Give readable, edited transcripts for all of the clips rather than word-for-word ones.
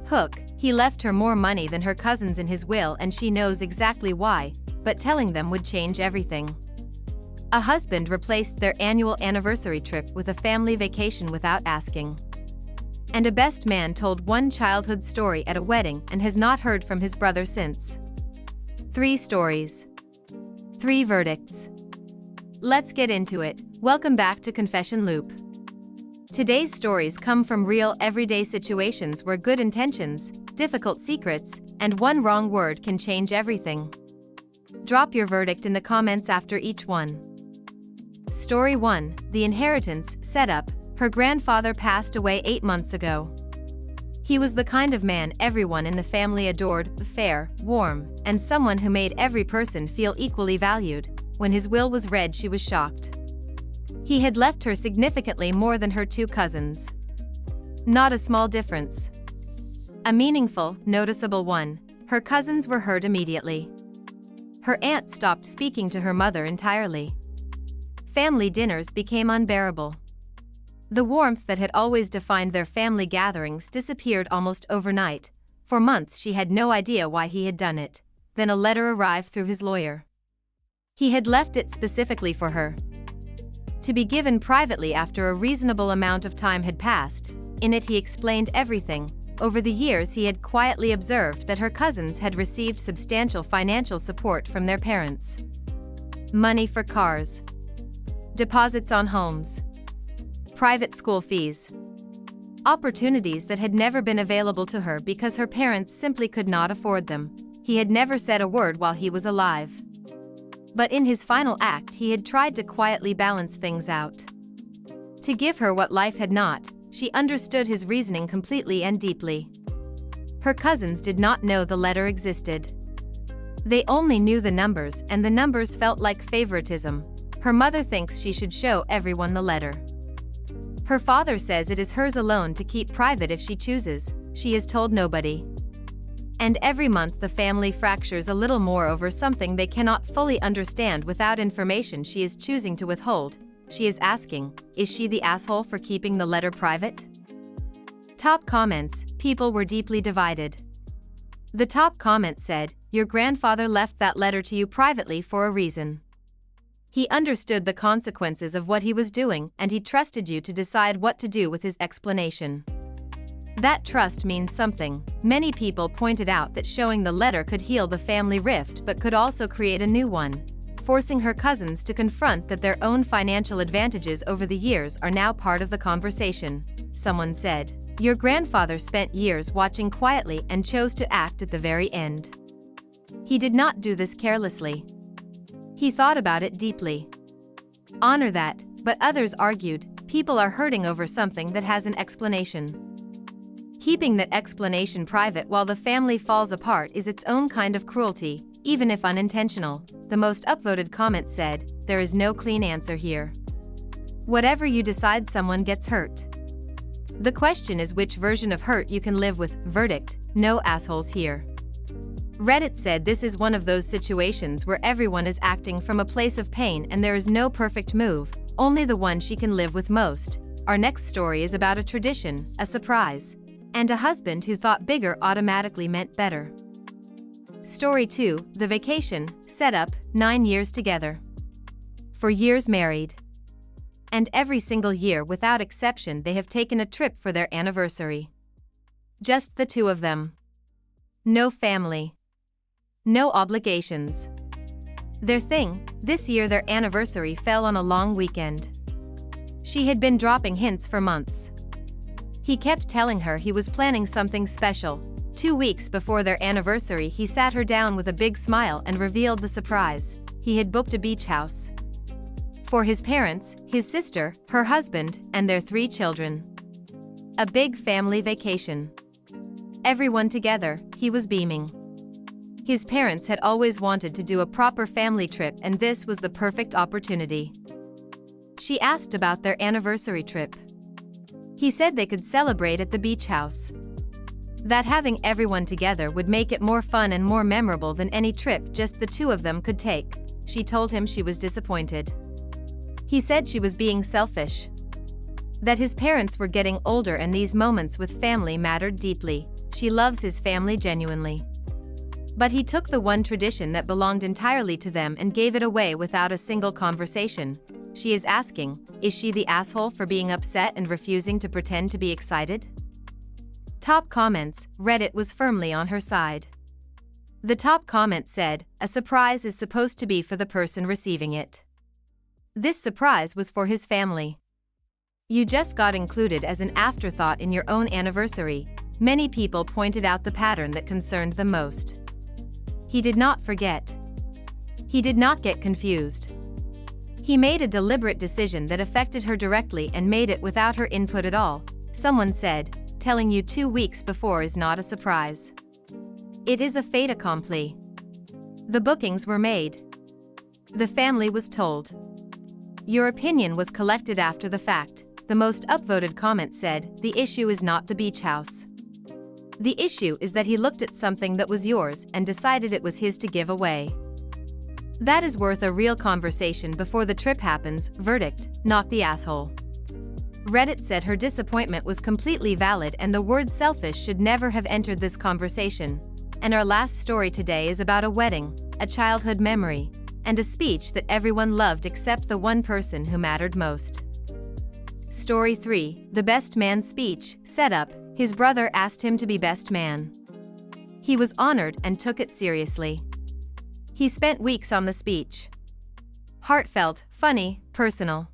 Hook, he left her more money than her cousins in his will and she knows exactly why, but telling them would change everything. A husband replaced their annual anniversary trip with a family vacation without asking. And a best man told one childhood story at a wedding and has not heard from his brother since. 3 stories. 3 verdicts. Let's get into it. Welcome back to Confession Loop. Today's stories come from real everyday situations where good intentions, difficult secrets, and one wrong word can change everything. Drop your verdict in the comments after each one. Story 1, The Inheritance Setup. Her grandfather passed away 8 months ago. He was the kind of man everyone in the family adored, fair, warm, and someone who made every person feel equally valued. When his will was read, she was shocked. He had left her significantly more than her 2 cousins. Not a small difference. A meaningful, noticeable one. Her cousins were hurt immediately. Her aunt stopped speaking to her mother entirely. Family dinners became unbearable. The warmth that had always defined their family gatherings disappeared almost overnight. For months she had no idea why he had done it. Then a letter arrived through his lawyer. He had left it specifically for her, to be given privately after a reasonable amount of time had passed. In it he explained everything. Over the years he had quietly observed that her cousins had received substantial financial support from their parents. Money for cars, deposits on homes, private school fees. Opportunities that had never been available to her because her parents simply could not afford them. He had never said a word while he was alive. But in his final act he had tried to quietly balance things out. To give her what life had not, she understood his reasoning completely and deeply. Her cousins did not know the letter existed. They only knew the numbers, and the numbers felt like favoritism. Her mother thinks she should show everyone the letter. Her father says it is hers alone to keep private if she chooses. She has told nobody. And every month the family fractures a little more over something they cannot fully understand without information she is choosing to withhold. She is asking, is she the asshole for keeping the letter private? Top comments. People were deeply divided. The top comment said, "Your grandfather left that letter to you privately for a reason. He understood the consequences of what he was doing and he trusted you to decide what to do with his explanation. That trust means something." Many people pointed out that showing the letter could heal the family rift but could also create a new one, forcing her cousins to confront that their own financial advantages over the years are now part of the conversation. Someone said, "Your grandfather spent years watching quietly and chose to act at the very end. He did not do this carelessly. He thought about it deeply. Honor that." But others argued, people are hurting over something that has an explanation. Keeping that explanation private while the family falls apart is its own kind of cruelty, even if unintentional. The most upvoted comment said, "There is no clean answer here. Whatever you decide, someone gets hurt. The question is which version of hurt you can live with." Verdict: no assholes here. Reddit said this is one of those situations where everyone is acting from a place of pain and there is no perfect move, only the one she can live with most. Our next story is about a tradition, a surprise, and a husband who thought bigger automatically meant better. Story 2, The Vacation Setup. 9 years together. For years married. And every single year without exception they have taken a trip for their anniversary. Just the 2 of them. No family. No obligations. Their thing. This year their anniversary fell on a long weekend. She had been dropping hints for months. He kept telling her he was planning something special. 2 weeks before their anniversary he sat her down with a big smile and revealed the surprise. He had booked a beach house. For his parents, his sister, her husband, and their 3 children. A big family vacation. Everyone together, he was beaming. His parents had always wanted to do a proper family trip and this was the perfect opportunity. She asked about their anniversary trip. He said they could celebrate at the beach house. That having everyone together would make it more fun and more memorable than any trip just the 2 of them could take. She told him she was disappointed. He said she was being selfish. That his parents were getting older and these moments with family mattered deeply. she loves his family genuinely. But he took the one tradition that belonged entirely to them and gave it away without a single conversation. She is asking, is she the asshole for being upset and refusing to pretend to be excited? Top comments, Reddit was firmly on her side. The top comment said, a surprise is supposed to be for the person receiving it. This surprise was for his family. You just got included as an afterthought in your own anniversary. Many people pointed out the pattern that concerned them most. He did not forget. He did not get confused. He made a deliberate decision that affected her directly and made it without her input at all. Someone said, telling you 2 weeks before is not a surprise. It is a fait accompli. The bookings were made. The family was told. Your opinion was collected after the fact. The most upvoted comment said, the issue is not the beach house. The issue is that he looked at something that was yours and decided it was his to give away. That is worth a real conversation before the trip happens. Verdict, not the asshole. Reddit said her disappointment was completely valid and the word selfish should never have entered this conversation. And our last story today is about a wedding, a childhood memory, and a speech that everyone loved except the one person who mattered most. Story 3, the best man speech. Setup, his brother asked him to be best man. He was honored and took it seriously. He spent weeks on the speech. Heartfelt, funny, personal.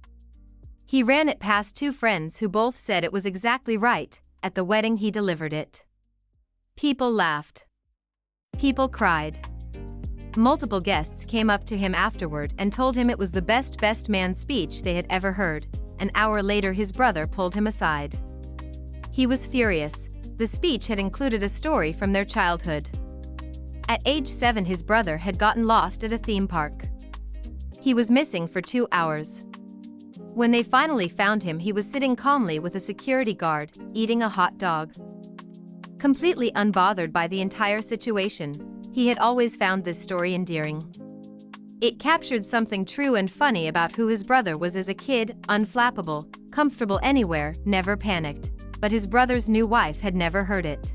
He ran it past 2 friends who both said it was exactly right. At the wedding he delivered it. People laughed. People cried. Multiple guests came up to him afterward and told him it was the best man speech they had ever heard. An hour later his brother pulled him aside. He was furious. The speech had included a story from their childhood. At age 7 his brother had gotten lost at a theme park. He was missing for 2 hours. When they finally found him he was sitting calmly with a security guard, eating a hot dog. Completely unbothered by the entire situation, he had always found this story endearing. It captured something true and funny about who his brother was as a kid, unflappable, comfortable anywhere, never panicked. But his brother's new wife had never heard it.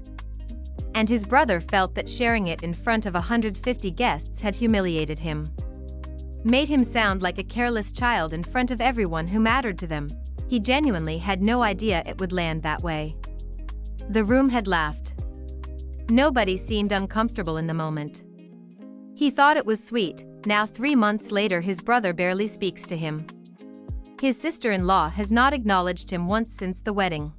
And his brother felt that sharing it in front of 150 guests had humiliated him. Made him sound like a careless child in front of everyone who mattered to them. He genuinely had no idea it would land that way. The room had laughed. Nobody seemed uncomfortable in the moment. He thought it was sweet. Now 3 months later his brother barely speaks to him. His sister-in-law has not acknowledged him once since the wedding.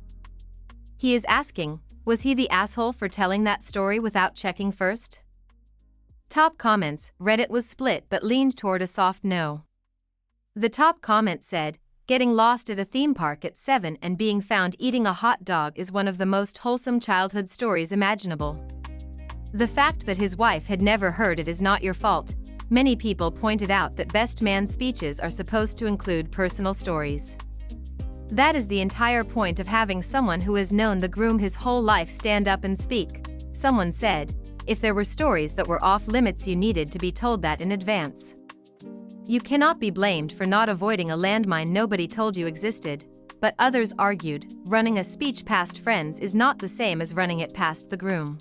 He is asking, was he the asshole for telling that story without checking first? Top comments, Reddit was split but leaned toward a soft no. The top comment said, getting lost at a theme park at 7 and being found eating a hot dog is one of the most wholesome childhood stories imaginable. The fact that his wife had never heard it is not your fault. Many people pointed out that best man speeches are supposed to include personal stories. That is the entire point of having someone who has known the groom his whole life stand up and speak. Someone said, if there were stories that were off limits you needed to be told that in advance. You cannot be blamed for not avoiding a landmine nobody told you existed, but others argued, running a speech past friends is not the same as running it past the groom.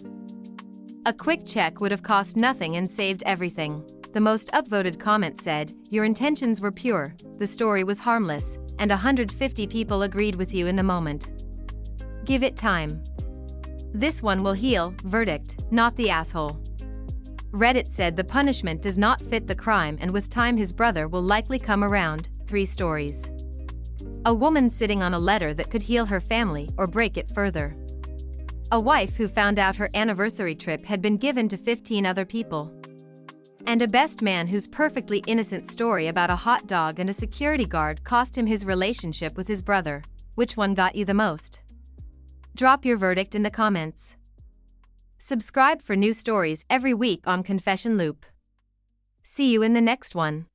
A quick check would have cost nothing and saved everything. The most upvoted comment said, your intentions were pure, the story was harmless, and 150 people agreed with you in the moment. Give it time. This one will heal. Verdict, not the asshole. Reddit said the punishment does not fit the crime and with time his brother will likely come around. 3 stories. A woman sitting on a letter that could heal her family or break it further. A wife who found out her anniversary trip had been given to 15 other people. And a best man whose perfectly innocent story about a hot dog and a security guard cost him his relationship with his brother. Which one got you the most? Drop your verdict in the comments. Subscribe for new stories every week on Confession Loop. See you in the next one.